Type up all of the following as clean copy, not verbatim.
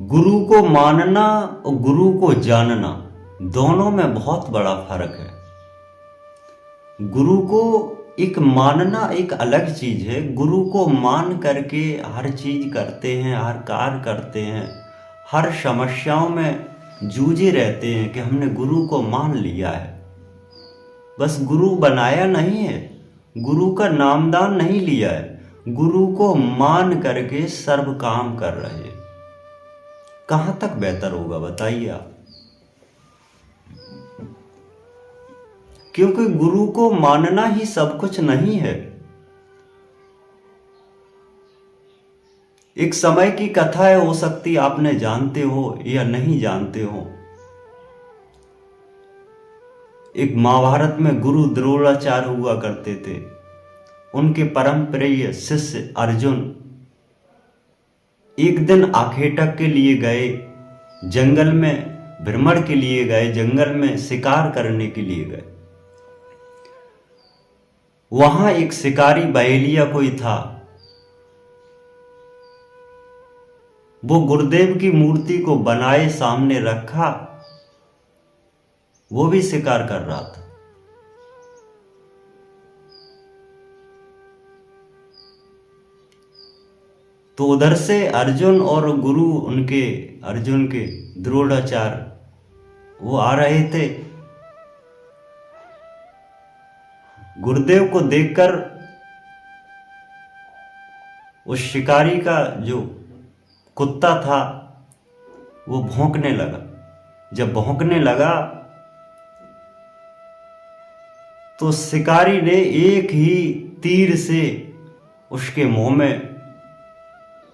गुरु को मानना और गुरु को जानना दोनों में बहुत बड़ा फर्क है। गुरु को एक मानना एक अलग चीज है। गुरु को मान करके हर चीज करते हैं, हर कार्य करते हैं, हर समस्याओं में जूझे रहते हैं कि हमने गुरु को मान लिया है। बस गुरु बनाया नहीं है, गुरु का नामदान नहीं लिया है, गुरु को मान करके सर्व काम कर रहे हैं। कहां तक बेहतर होगा बताइए आप? क्योंकि गुरु को मानना ही सब कुछ नहीं है। एक समय की कथा है, हो सकती आपने जानते हो या नहीं जानते हो। एक महाभारत में गुरु द्रोणाचार्य हुआ करते थे। उनके परम प्रिय शिष्य अर्जुन एक दिन आखेटक के लिए गए, जंगल में भ्रमण के लिए गए, जंगल में शिकार करने के लिए गए। वहां एक शिकारी बहेलिया कोई था। वो गुरुदेव की मूर्ति को बनाए सामने रखा, वो भी शिकार कर रहा था। तो उधर से अर्जुन और गुरु उनके अर्जुन के द्रोणाचार्य वो आ रहे थे। गुरुदेव को देखकर उस शिकारी का जो कुत्ता था वो भौंकने लगा। जब भौंकने लगा तो शिकारी ने एक ही तीर से उसके मुंह में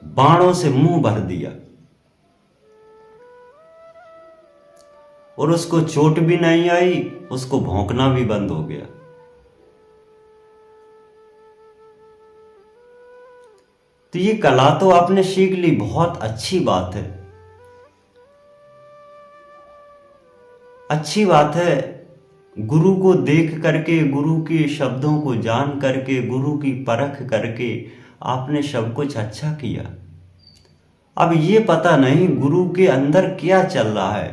बाणों से मुंह भर दिया और उसको चोट भी नहीं आई, उसको भौंकना भी बंद हो गया। तो ये कला तो आपने सीख ली, बहुत अच्छी बात है, अच्छी बात है। गुरु को देख करके, गुरु के शब्दों को जान करके, गुरु की परख करके आपने सब कुछ अच्छा किया। अब ये पता नहीं गुरु के अंदर क्या चल रहा है।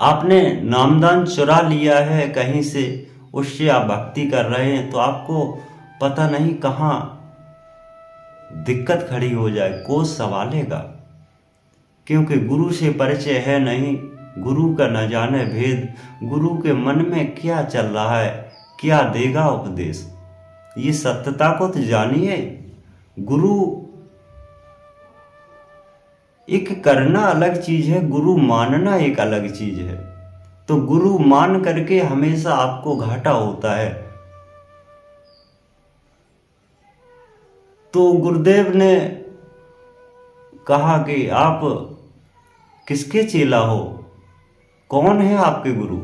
आपने नामदान चुरा लिया है कहीं से, उससे आप भक्ति कर रहे हैं, तो आपको पता नहीं कहां दिक्कत खड़ी हो जाए, कोई सवालेगा। क्योंकि गुरु से परिचय है नहीं, गुरु का न जाने भेद, गुरु के मन में क्या चल रहा है, क्या देगा उपदेश, ये सत्यता को तो जानिए। गुरु एक करना अलग चीज है, गुरु मानना एक अलग चीज है। तो गुरु मान करके हमेशा आपको घाटा होता है। तो गुरुदेव ने कहा कि आप किसके चेला हो, कौन है आपके गुरु?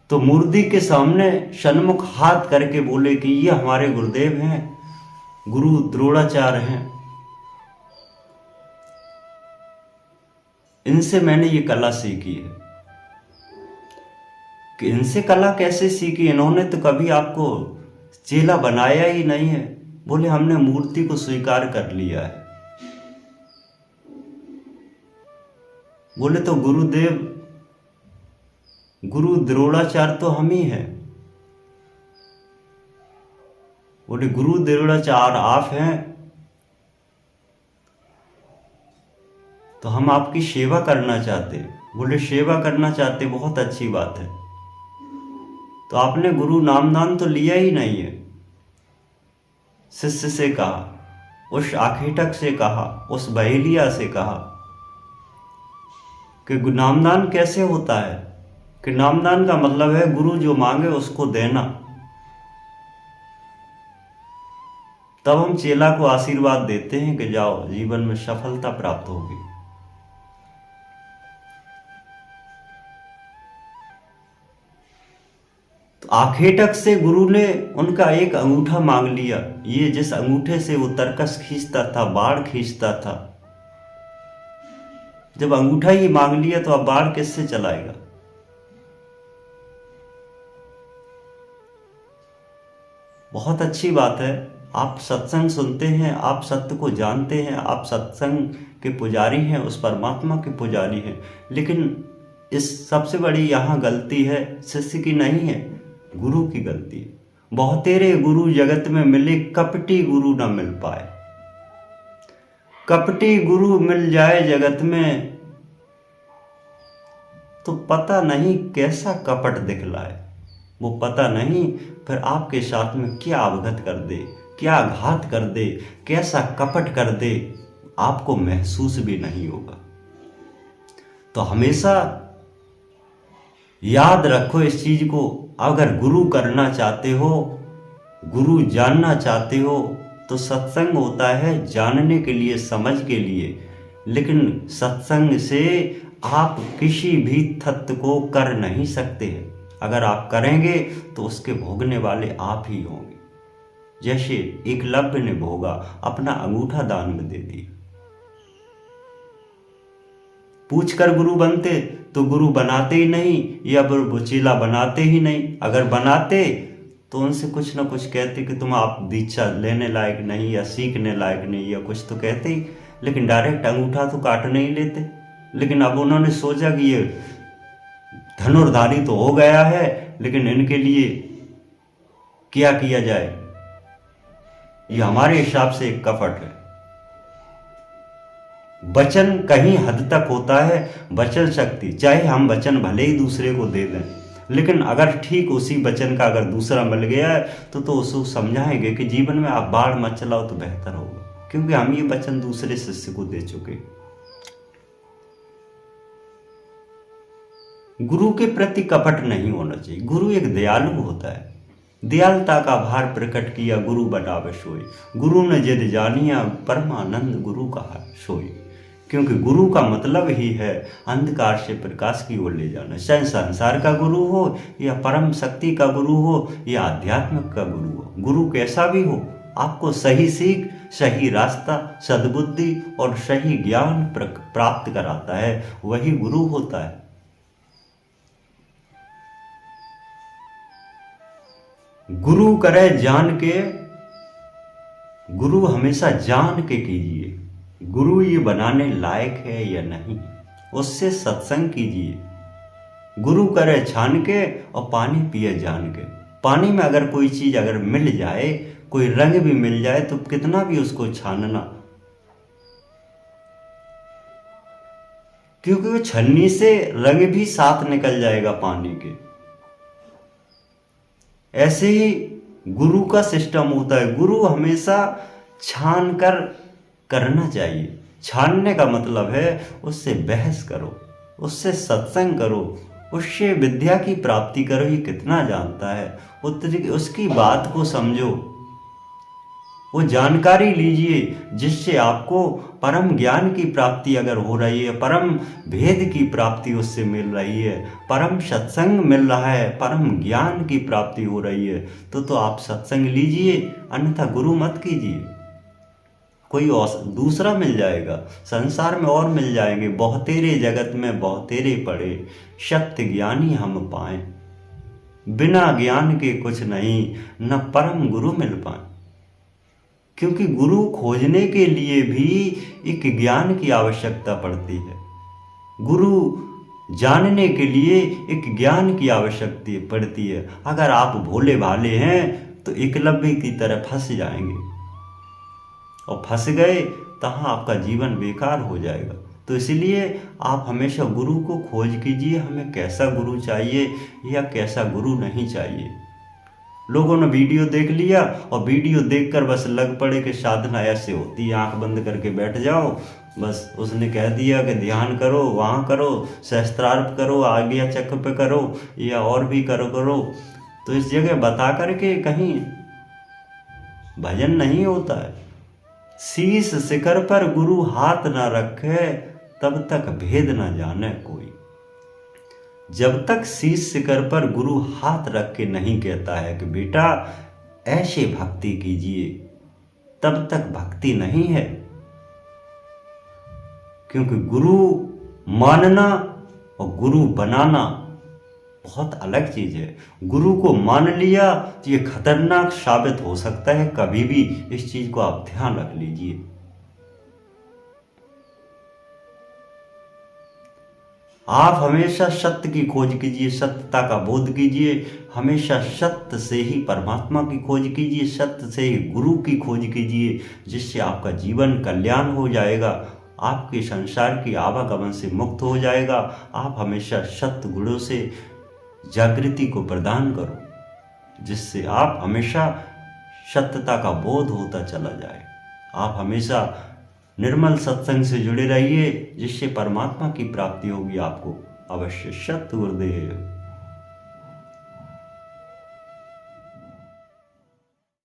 तो मूर्ति के सामने सन्मुख हाथ करके बोले कि ये हमारे गुरुदेव हैं, गुरु द्रोणाचार्य हैं, इनसे मैंने ये कला सीखी है। कि इनसे कला कैसे सीखी? इन्होंने तो कभी आपको चेला बनाया ही नहीं है। बोले हमने मूर्ति को स्वीकार कर लिया है। बोले तो गुरुदेव, गुरु द्रोणाचार्य तो हम ही हैं। बोले गुरु द्रोणाचार्य आप हैं तो हम आपकी सेवा करना चाहते। बोले सेवा करना चाहते, बहुत अच्छी बात है। तो आपने गुरु नामदान तो लिया ही नहीं है। शिष्य से कहा, उस आखेटक से कहा, उस बहेलिया से कहा कि नामदान कैसे होता है। कि नामदान का मतलब है गुरु जो मांगे उसको देना। तब हम चेला को आशीर्वाद देते हैं कि जाओ जीवन में सफलता प्राप्त होगी। तो आखेटक से गुरु ने उनका एक अंगूठा मांग लिया। ये जिस अंगूठे से वो तरकस खींचता था, बाढ़ खींचता था, जब अंगूठा ही मांग लिया तो अब बाढ़ किससे चलाएगा? बहुत अच्छी बात है। आप सत्संग सुनते हैं, आप सत्य को जानते हैं, आप सत्संग के पुजारी हैं, उस परमात्मा के पुजारी हैं, लेकिन इस सबसे बड़ी यहाँ गलती है शिष्य की नहीं है, गुरु की गलती है। बहुतेरे गुरु जगत में मिले, कपटी गुरु ना मिल पाए। कपटी गुरु मिल जाए जगत में तो पता नहीं कैसा कपट दिखलाए। वो पता नहीं फिर आपके साथ में क्या अवगत कर दे, क्या घात कर दे, कैसा कपट कर दे, आपको महसूस भी नहीं होगा। तो हमेशा याद रखो इस चीज को, अगर गुरु करना चाहते हो, गुरु जानना चाहते हो, तो सत्संग होता है जानने के लिए, समझ के लिए, लेकिन सत्संग से आप किसी भी तत्व को कर नहीं सकते हैं। अगर आप करेंगे तो उसके भोगने वाले आप ही होंगे। जैसे एकलव्य ने भोगा, अपना अंगूठा दान में दे दिया। पूछकर गुरु बनते तो गुरु बनाते ही नहीं, या वो चेला बनाते ही नहीं। अगर बनाते तो उनसे कुछ ना कुछ कहते कि तुम आप दीक्षा लेने लायक नहीं, या सीखने लायक नहीं, या कुछ तो कहते ही, लेकिन डायरेक्ट अंगूठा तो काट नहीं लेते। लेकिन अब उन्होंने सोचा कि ये धनुर्धारी तो हो गया है, लेकिन इनके लिए क्या किया जाए, ये हमारे हिसाब से एक कपट है। वचन कहीं हद तक होता है, वचन शक्ति, चाहे हम वचन भले ही दूसरे को दे दें, लेकिन अगर ठीक उसी वचन का अगर दूसरा मिल गया है तो उसको समझाएंगे कि जीवन में आप बाढ़ मत चलाओ तो बेहतर होगा, क्योंकि हम ये वचन दूसरे शिष्य को दे चुके। गुरु के प्रति कपट नहीं होना चाहिए। गुरु एक दयालु होता है। दयालुता का भार प्रकट किया, गुरु बनावे सोई। गुरु ने जिद जानिया, परमानंद गुरु कहा सोई। क्योंकि गुरु का मतलब ही है अंधकार से प्रकाश की ओर ले जाना। चाहे संसार का गुरु हो, या परम शक्ति का गुरु हो, या आध्यात्मिक का गुरु हो, गुरु कैसा भी हो, आपको सही सीख, सही रास्ता, सद्बुद्धि और सही ज्ञान प्राप्त कराता है, वही गुरु होता है। गुरु करे जान के, गुरु हमेशा जान के कीजिए, गुरु ये बनाने लायक है या नहीं, उससे सत्संग कीजिए। गुरु करे छान के और पानी पिए जान के। पानी में अगर कोई चीज अगर मिल जाए, कोई रंग भी मिल जाए, तो कितना भी उसको छानना, क्योंकि वो छन्नी से रंग भी साथ निकल जाएगा पानी के। ऐसे ही गुरु का सिस्टम होता है। गुरु हमेशा छान कर करना चाहिए। छानने का मतलब है उससे बहस करो, उससे सत्संग करो, उससे विद्या की प्राप्ति करो। ये कितना जानता है, उसकी बात को समझो, वो जानकारी लीजिए, जिससे आपको परम ज्ञान की प्राप्ति अगर हो रही है, परम भेद की प्राप्ति उससे मिल रही है, परम सत्संग मिल रहा है, परम ज्ञान की प्राप्ति हो रही है, तो आप सत्संग लीजिए, अन्यथा गुरु मत कीजिए। कोई दूसरा मिल जाएगा, संसार में और मिल जाएंगे। बहुतेरे जगत में बहुतेरे पड़े, सत्य ज्ञानी हम पाए। बिना ज्ञान के कुछ नहीं, न परम गुरु मिल पाए। क्योंकि गुरु खोजने के लिए भी एक ज्ञान की आवश्यकता पड़ती है। गुरु जानने के लिए एक ज्ञान की आवश्यकता पड़ती है। अगर आप भोले भाले हैं तो एकलव्य की तरह फंस जाएंगे, और फंस गए तहाँ आपका जीवन बेकार हो जाएगा। तो इसलिए आप हमेशा गुरु को खोज कीजिए, हमें कैसा गुरु चाहिए या कैसा गुरु नहीं चाहिए। लोगों ने वीडियो देख लिया और वीडियो देखकर बस लग पड़े कि साधना ऐसे होती है, आंख बंद करके बैठ जाओ, बस उसने कह दिया कि ध्यान करो, वहाँ करो, सहस्त्रार्थ करो, आज्ञा चक्र पे करो, या और भी करो। तो इस जगह बता करके कहीं भजन नहीं होता है। शीश शिखर पर गुरु हाथ न रखे, तब तक भेद न जाने कोई। जब तक शीश शिखर पर गुरु हाथ रख के नहीं कहता है कि बेटा ऐसे भक्ति कीजिए, तब तक भक्ति नहीं है। क्योंकि गुरु मानना और गुरु बनाना बहुत अलग चीज है। गुरु को मान लिया तो ये खतरनाक साबित हो सकता है कभी भी, इस चीज को आप ध्यान रख लीजिए। आप हमेशा सत्य की खोज कीजिए, सत्यता का बोध कीजिए, हमेशा सत्य से ही परमात्मा की खोज कीजिए, सत्य से ही गुरु की खोज कीजिए, जिससे आपका जीवन कल्याण हो जाएगा, आपके संसार की आवागमन से मुक्त हो जाएगा। आप हमेशा सत्य गुणों से जागृति को प्रदान करो, जिससे आप हमेशा सत्यता का बोध होता चला जाए। आप हमेशा निर्मल सत्संग से जुड़े रहिए, जिससे परमात्मा की प्राप्ति होगी आपको अवश्य। सत्य गुरुदेव।